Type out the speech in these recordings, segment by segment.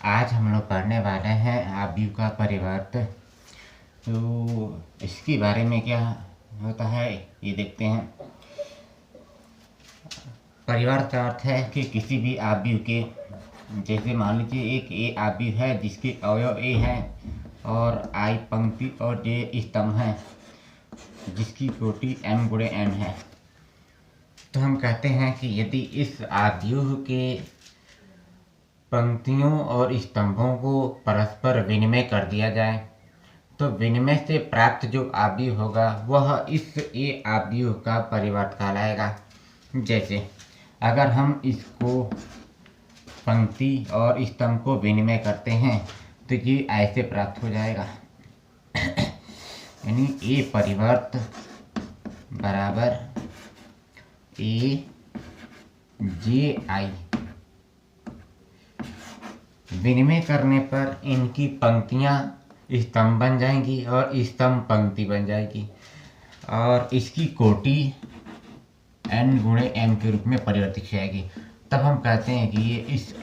आज हम लोग पढ़ने वाले हैं आव्यूह का परिवर्त। तो इसके बारे में क्या होता है ये देखते हैं। परिवर्त का अर्थ है कि किसी भी आव्यूह के, जैसे मान लीजिए एक ए आव्यूह है जिसके अवयव ए है और आई पंक्ति और जे स्तंभ है जिसकी कोटि m गुणे n है। तो हम कहते हैं कि यदि इस आव्यूह के पंक्तियों और स्तंभों को परस्पर विनिमय कर दिया जाए तो विनिमय से प्राप्त जो आव्यूह होगा वह इस ए आव्यूह का परिवर्त कहलाएगा। जैसे अगर हम इसको पंक्ति और स्तंभ को विनिमय करते हैं तो ये ऐसे प्राप्त हो जाएगा यानी ए परिवर्त बराबर ए जे आई। विनिमय करने पर इनकी पंक्तियां स्तंभ बन जाएंगी और स्तंभ पंक्ति बन जाएगी और इसकी कोटि n गुणे m के रूप में परिवर्तित हो जाएगी। तब हम कहते हैं कि ये इस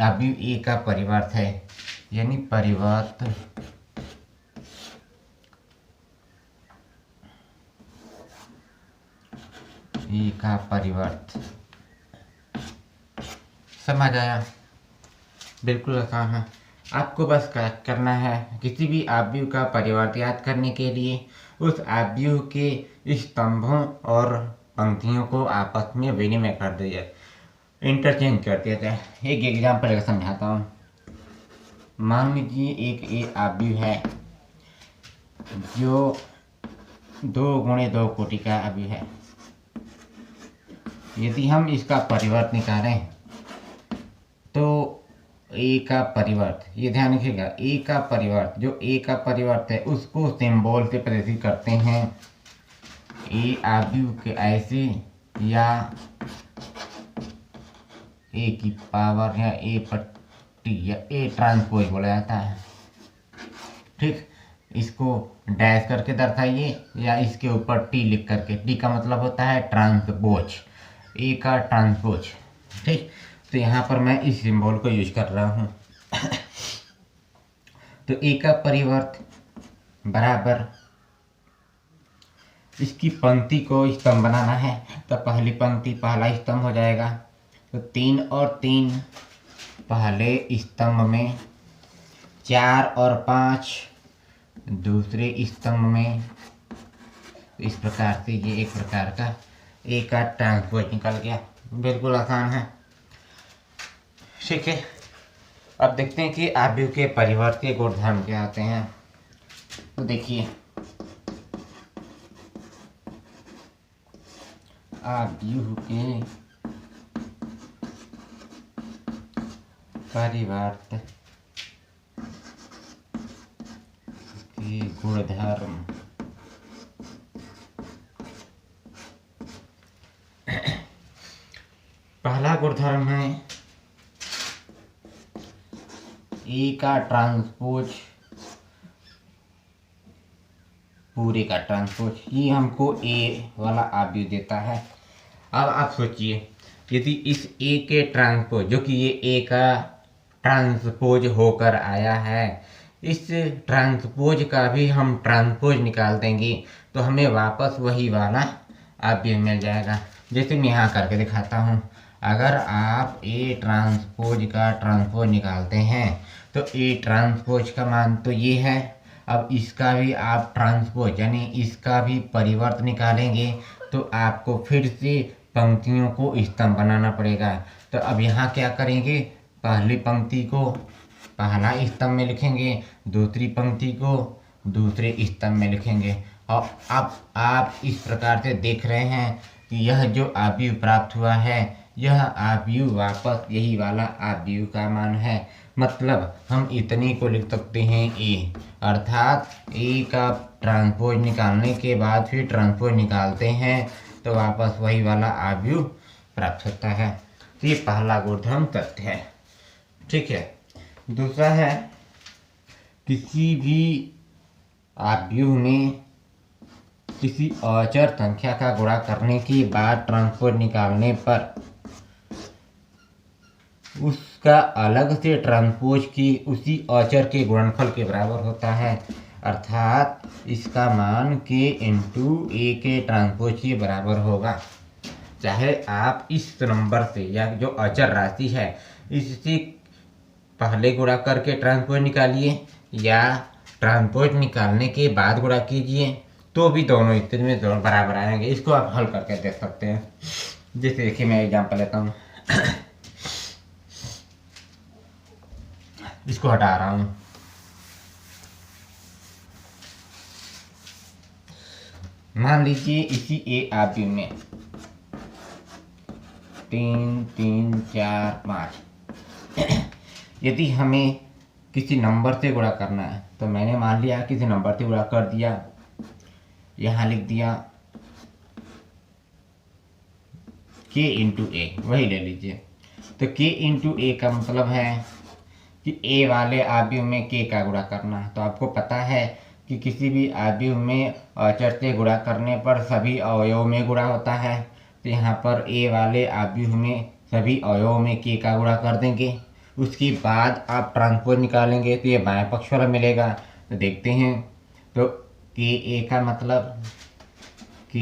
आव्यूह ए का परिवर्त है, यानी परिवर्त ए का परिवर्त। समझ आया? बिल्कुल आसान है। आपको बस क्या करना है, किसी भी आव्यूह का परिवर्त याद करने के लिए उस आव्यूह के स्तंभों और पंक्तियों को आपस में विनिमय कर दिया जाए, इंटरचेंज कर दिया जाए। एक एग्जाम्पल समझाता हूँ। मान लीजिए एक ए आव्यूह है जो 2 गुणे 2 कोटि का आव्यूह है। यदि हम इसका परिवर्त निकालें तो ए का परिवर्त, ये ध्यान रखिएगा, ए का परिवर्त, जो ए का परिवर्त है उसको सिंबल से प्रदर्शित करते हैं ए आव्यूह के ऐसे, या ए की पावर या ए पट्टी या ए ट्रांसपोज बोला जाता है। ठीक, इसको डैश करके दर्शाइए या इसके ऊपर टी लिख करके। टी का मतलब होता है ट्रांसपोज, ए का ट्रांसपोज। ठीक, तो यहाँ पर मैं इस सिंबल को यूज कर रहा हूँ तो ए का परिवर्त बराबर, इसकी पंक्ति को स्तंभ बनाना है तो पहली पंक्ति पहला स्तंभ हो जाएगा, तो 3 और 3 पहले स्तंभ में, 4 और 5 दूसरे स्तंभ में। इस प्रकार से ये एक प्रकार का ए का ट्रांसपोज निकल गया। बिल्कुल आसान है। ठीक है, अब देखते हैं कि आव्यूह के परिवर्त के गुणधर्म क्या आते हैं। तो देखिए, आव्यूह के परिवर्त के गुणधर्म। पहला गुणधर्म है ए का ट्रांसपोज, पूरे का ट्रांसपोज। ये हमको ए वाला आव्यूह देता है। अब आप सोचिए, यदि इस ए के ट्रांसपोज, जो कि ये ए का ट्रांसपोज होकर आया है, इस ट्रांसपोज का भी हम ट्रांसपोज निकाल देंगे तो हमें वापस वही वाला आव्यूह मिल जाएगा। जैसे मैं यहाँ करके दिखाता हूँ। अगर आप ए ट्रांसपोज का ट्रांसपोज निकालते हैं तो ए ट्रांसपोज का मान तो ये है। अब इसका भी आप ट्रांसपोज यानी इसका भी परिवर्त निकालेंगे तो आपको फिर से पंक्तियों को स्तंभ बनाना पड़ेगा। तो अब यहाँ क्या करेंगे, पहली पंक्ति को पहला स्तंभ में लिखेंगे, दूसरी पंक्ति को दूसरे स्तंभ में लिखेंगे। और अब आप इस प्रकार से देख रहे हैं कि यह जो आव्यूह प्राप्त हुआ है, यह आव्यूह वापस यही वाला आव्यूह का मान है। मतलब हम इतने को लिख सकते हैं ए, अर्थात ए का ट्रांसपोज निकालने के बाद फिर ट्रांसपोज निकालते हैं तो वापस वही वाला आव्यूह प्राप्त होता है। तो ये पहला गुणधर्म तथ्य है। ठीक है, दूसरा है किसी भी आव्यूह में किसी अचर संख्या का गुणा करने के बाद ट्रांसपोज निकालने पर उस उसका अलग से ट्रांसपोज की उसी अचर के गुणनफल के बराबर होता है, अर्थात इसका मान k इंटू ए के ट्रांसपोज के बराबर होगा। चाहे आप इस नंबर से या जो अचर राशि है इससे पहले गुणा करके ट्रांसपोज निकालिए या ट्रांसपोज निकालने के बाद गुणा कीजिए, तो भी दोनों स्थिति में दोनों बराबर आएंगे। इसको आप हल करके देख सकते हैं। जैसे देखिए मैं एग्जांपल लेता हूँ, इसको हटा रहा हूँ। मान लीजिए इसी ए आव्यूह में 3 3 4 5 यदि हमें किसी नंबर से गुणा करना है तो मैंने मान लिया किसी नंबर से गुणा कर दिया, यहाँ लिख दिया k इंटू ए, वही ले लीजिए। तो k इंटू ए का मतलब है कि a वाले आव्यूह में k का गुणा करना। तो आपको पता है कि किसी भी आव्यूह में अचर से गुणा करने पर सभी अवयव में गुणा होता है। तो यहाँ पर a वाले आव्यूह में सभी अवयव में k का गुणा कर देंगे। उसके बाद आप ट्रांसपोज निकालेंगे तो ये बाएं पक्ष वाला मिलेगा। तो देखते हैं, तो k a का मतलब k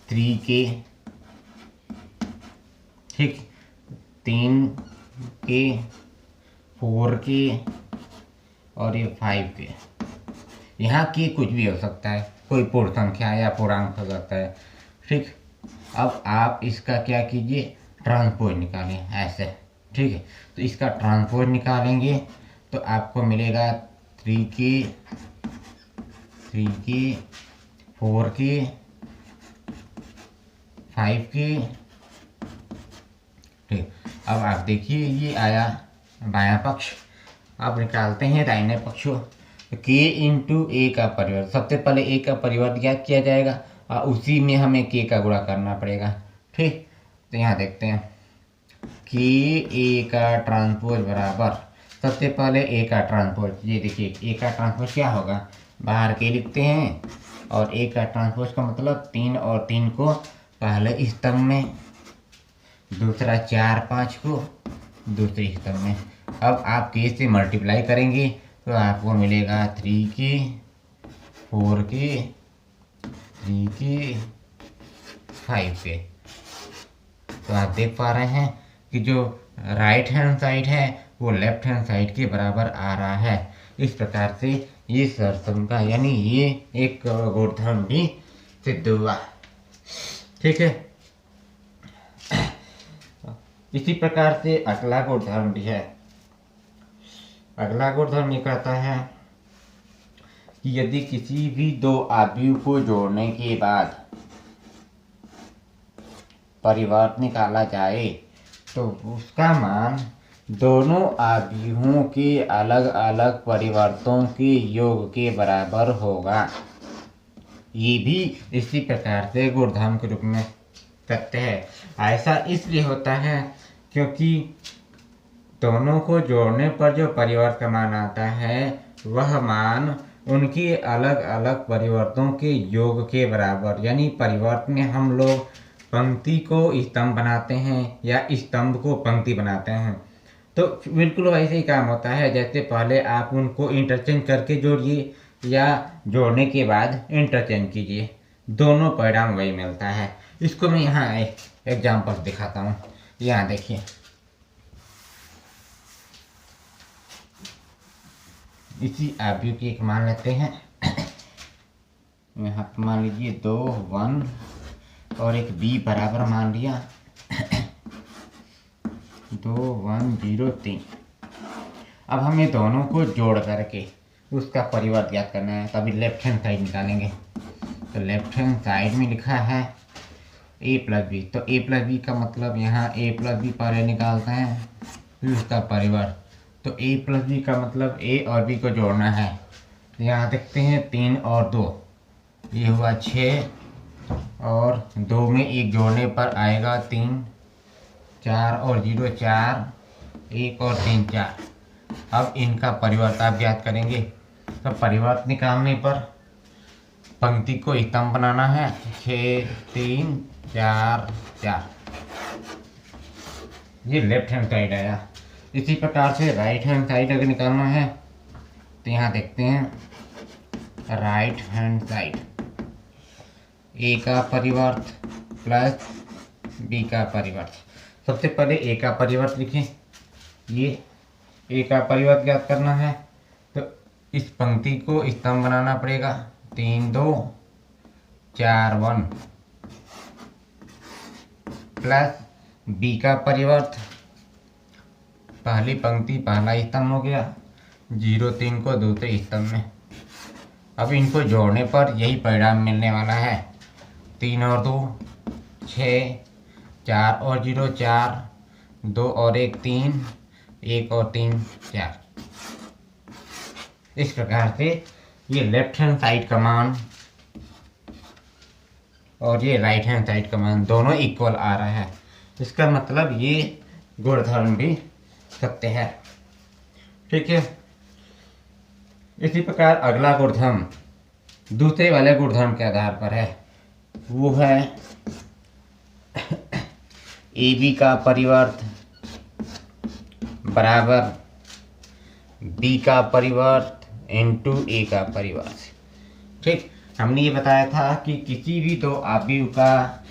3k, ठीक, 3k 4k और ये 5k। यहाँ k कुछ भी हो सकता है, कोई पूर्ण संख्या या पूर्णांक हो सकता है, ठीक। अब आप इसका क्या कीजिए, ट्रांसपोज निकालें ऐसे, ठीक है। तो इसका ट्रांसपोज निकालेंगे तो आपको मिलेगा 3k 4k 5k, ठीक। अब आप देखिए ये आया बायां पक्ष। अब निकालते हैं दाहिने पक्ष को। k इंटू ए का परिवर्त, सबसे पहले a का परिवर्त ज्ञात किया जाएगा और उसी में हमें k का गुणा करना पड़ेगा, ठीक। तो यहाँ देखते हैं k a का ट्रांसपोज बराबर, सबसे पहले a का ट्रांसपोज, ये देखिए a का ट्रांसपोज क्या होगा, बाहर k लिखते हैं और a का ट्रांसपोज का मतलब 3 और 3 को पहले स्तंभ में, दूसरा 4 5 को दूसरी स्तंभ में। अब आप k से मल्टीप्लाई करेंगे तो आपको मिलेगा 3k 4k 3k 5k। तो आप देख पा रहे हैं कि जो राइट हैंड साइड है वो लेफ्ट हैंड साइड के बराबर आ रहा है। इस प्रकार से ये सरसम का यानी ये एक गुणधर्म भी सिद्ध हुआ, ठीक है। इसी प्रकार से अगला गुणधर्म भी है। अगला गुणधर्म ये कहता है कि यदि किसी भी दो आव्यूह को जोड़ने के बाद परिवर्त निकाला जाए तो उसका मान दोनों आव्यूहों के अलग अलग परिवर्तों के योग के बराबर होगा। ये भी इसी प्रकार से गुणधर्म के रूप में सत्य है। ऐसा इसलिए होता है क्योंकि दोनों को जोड़ने पर जो परिवर्त का मान आता है वह मान उनके अलग अलग परिवर्तों के योग के बराबर, यानी परिवर्त में हम लोग पंक्ति को स्तंभ बनाते हैं या स्तंभ को पंक्ति बनाते हैं। तो बिल्कुल वैसे ही काम होता है, जैसे पहले आप उनको इंटरचेंज करके जोड़िए या जोड़ने के बाद इंटरचेंज कीजिए, दोनों परिणाम वही मिलता है। इसको मैं यहाँ एक एग्जाम्पल दिखाता हूँ। यहाँ देखिए, इसी आव्यूह की एक मान लेते हैं। यहाँ पर मान लीजिए 2 1 और एक b बराबर मान लिया 2 1 0 3। अब हमें दोनों को जोड़ करके उसका परिवर्त ज्ञात करना है, तभी लेफ्ट हैंड साइड निकालेंगे। तो लेफ्ट हैंड साइड में लिखा है a प्लस बी, तो a प्लस बी का मतलब यहाँ a प्लस बी पहले निकालते हैं फिर उसका परिवर्त। तो a प्लस बी का मतलब a और b को जोड़ना है। तो यहाँ देखते हैं 3 और 2, ये हुआ 6 और 2 में 1 जोड़ने पर आएगा 3, 4 और 0 4, 1 और 3 4। अब इनका परिवर्त आप ज्ञात करेंगे। तो परिवर्त निकालने पर पंक्ति को स्तंभ बनाना है, 6 3 4 4। ये लेफ्ट हैंड साइड आया। इसी प्रकार से राइट हैंड साइड अगर निकालना है तो यहाँ देखते हैं राइट हैंड साइड ए का परिवर्त प्लस बी का परिवर्त। सबसे पहले ए का परिवर्त लिखें। ये ए का परिवर्त ज्ञात करना है तो इस पंक्ति को स्तंभ बनाना पड़ेगा। 3 2 4 1 प्लस बी का परिवर्त, पहली पंक्ति पहला स्तंभ हो गया, 0 3 को दूसरे स्तंभ में। अब इनको जोड़ने पर यही परिणाम मिलने वाला है। 3 और 2 6, 4 और 0 4, 2 और 1 3, 1 और 3 4। इस प्रकार से ये लेफ्ट हैंड साइड का मान और ये राइट हैंड साइड का मान दोनों इक्वल आ रहा है। इसका मतलब ये गुणधर्म भी सत्य है। ठीक है। इसी प्रकार अगला गुणधर्म दूसरे वाले गुणधर्म के आधार पर है, वो है ए बी का परिवर्त बराबर बी का परिवर्त इंटू ए का परिवर्त। ठीक, हमने ये बताया था कि किसी भी दो आव्यूह का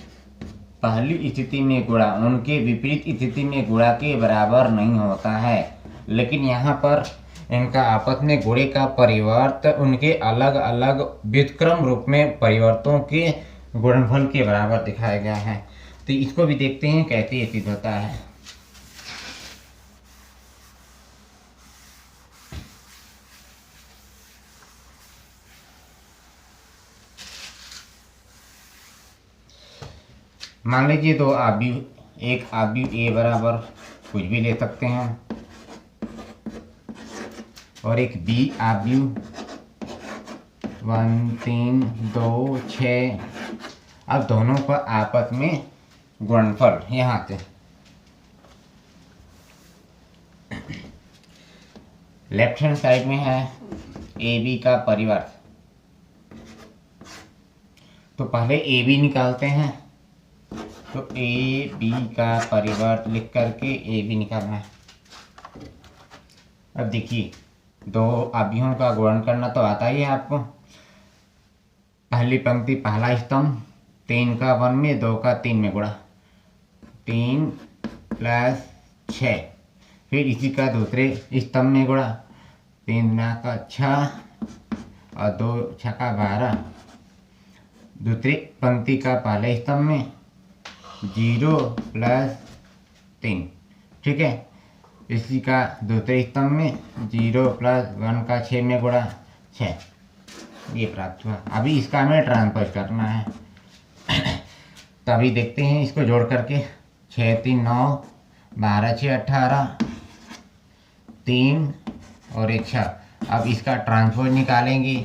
पहली स्थिति में गुणा उनके विपरीत स्थिति में गुणा के बराबर नहीं होता है, लेकिन यहाँ पर इनका आपस में गुणे का परिवर्त उनके अलग अलग व्युत्क्रम रूप में परिवर्तों के गुणनफल के बराबर दिखाया गया है। तो इसको भी देखते हैं कैसे ये सिद्ध होता है। मान लीजिए दो आव्यूह, एक आव्यूह ए बराबर कुछ भी ले सकते हैं और एक बी आव्यूह 1 3 2 6। अब दोनों का आपस में गुणनफल यहाँ से लेफ्ट हैंड साइड में है ए बी का परिवर्त, तो पहले ए बी निकालते हैं। तो ए बी का परिवर्त लिख करके ए बी निकालना है। अब देखिए दो आव्यूहों का गुणन करना तो आता ही है आपको। पहली पंक्ति पहला स्तंभ 3 का 1 में 2 का 3 में गुणा 3 प्लस 6, फिर इसी का दूसरे स्तंभ में गुणा 3 का 6 और 2 6 का 12, दूसरी पंक्ति का पहले स्तंभ में 0 प्लस 3। ठीक है, इसी का दूसरे स्तंभ में 0 प्लस 1 का 6 में गुणा 6, ये प्राप्त हुआ। अभी इसका हमें ट्रांसपोज करना है। तभी देखते हैं इसको जोड़ करके 6 3 9 12 6 18 3 और 1 6। अब इसका ट्रांसपोज निकालेंगे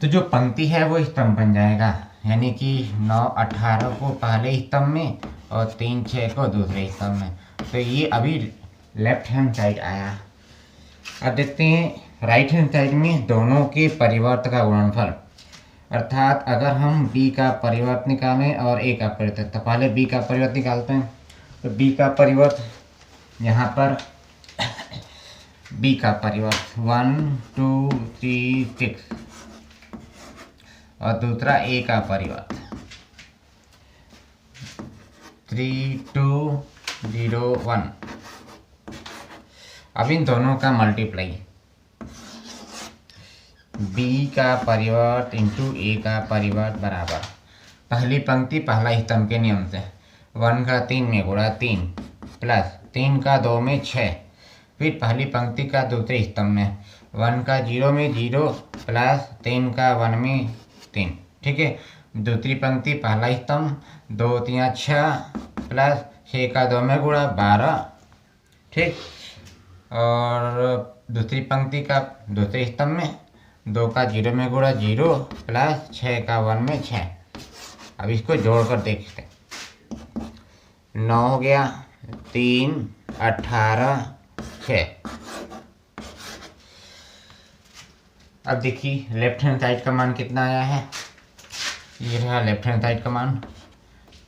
तो जो पंक्ति है वो स्तंभ बन जाएगा, यानी कि 9 18 को पहले स्तंभ में और 3 6 को दूसरे स्तंभ में। तो ये अभी लेफ्ट हैंड साइड आया। अब देखते हैं राइट हैंड साइड में दोनों के परिवर्त का गुणनफल, अर्थात अगर हम b का परिवर्त निकालें और a का परिवर्त, तो पहले b का परिवर्त निकालते हैं। तो b का परिवर्त यहाँ पर b का परिवर्त 1 2 3 6 और दूसरा a का परिवर्त 3 2 0 1। अब इन दोनों का मल्टीप्लाई b का परिवर्त इंटू a का परिवर्त बराबर पहली पंक्ति पहला स्तंभ के नियम से 1 का 3 में गुणा 3 प्लस 3 का 2 में 6, फिर पहली पंक्ति का दूसरे स्तंभ में 1 का 0 में 0 प्लस 3 का 1 में 3। ठीक है, दूसरी पंक्ति पहला स्तंभ 2 3 6 प्लस 6 का 2 में गुणा 12। ठीक, और दूसरी पंक्ति का दूसरे स्तंभ में 2 का 0 में गुणा 0 प्लस 6 का 1 में 6। अब इसको जोड़कर देखते हैं। 9 हो गया 3 18 6। अब देखिए लेफ्ट हैंड साइड का मान कितना आया है। ये रहा लेफ्ट हैंड साइड का मान,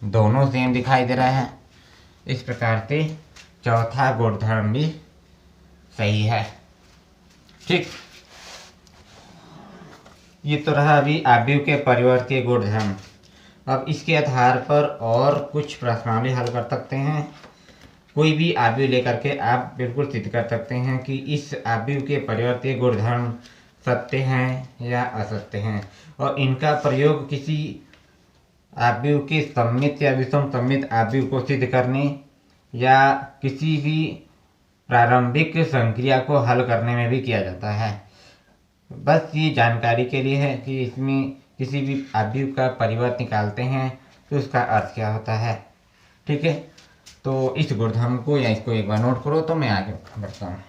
दोनों सेम दिखाई दे रहा है। इस प्रकार से चौथा गुणधर्म भी सही है। ठीक, ये तो रहा अभी आव्यूह के परिवर्तीय गुणधर्म। अब इसके आधार पर और कुछ प्रश्नावली हल कर सकते हैं। कोई भी आव्यूह लेकर के आप बिल्कुल सिद्ध कर सकते हैं कि इस आव्यूह के परिवर्तीय गुणधर्म सत्य हैं या असत्य हैं, और इनका प्रयोग किसी आव्यूह के सममित या विषम सममित आव्यूह को सिद्ध करने या किसी भी प्रारंभिक संक्रिया को हल करने में भी किया जाता है। बस ये जानकारी के लिए है कि इसमें किसी भी आव्यूह का परिवर्त निकालते हैं तो उसका अर्थ क्या होता है। ठीक है, तो इस गुणधर्म को या इसको एक बार नोट करो तो मैं आगे बढ़ता हूँ।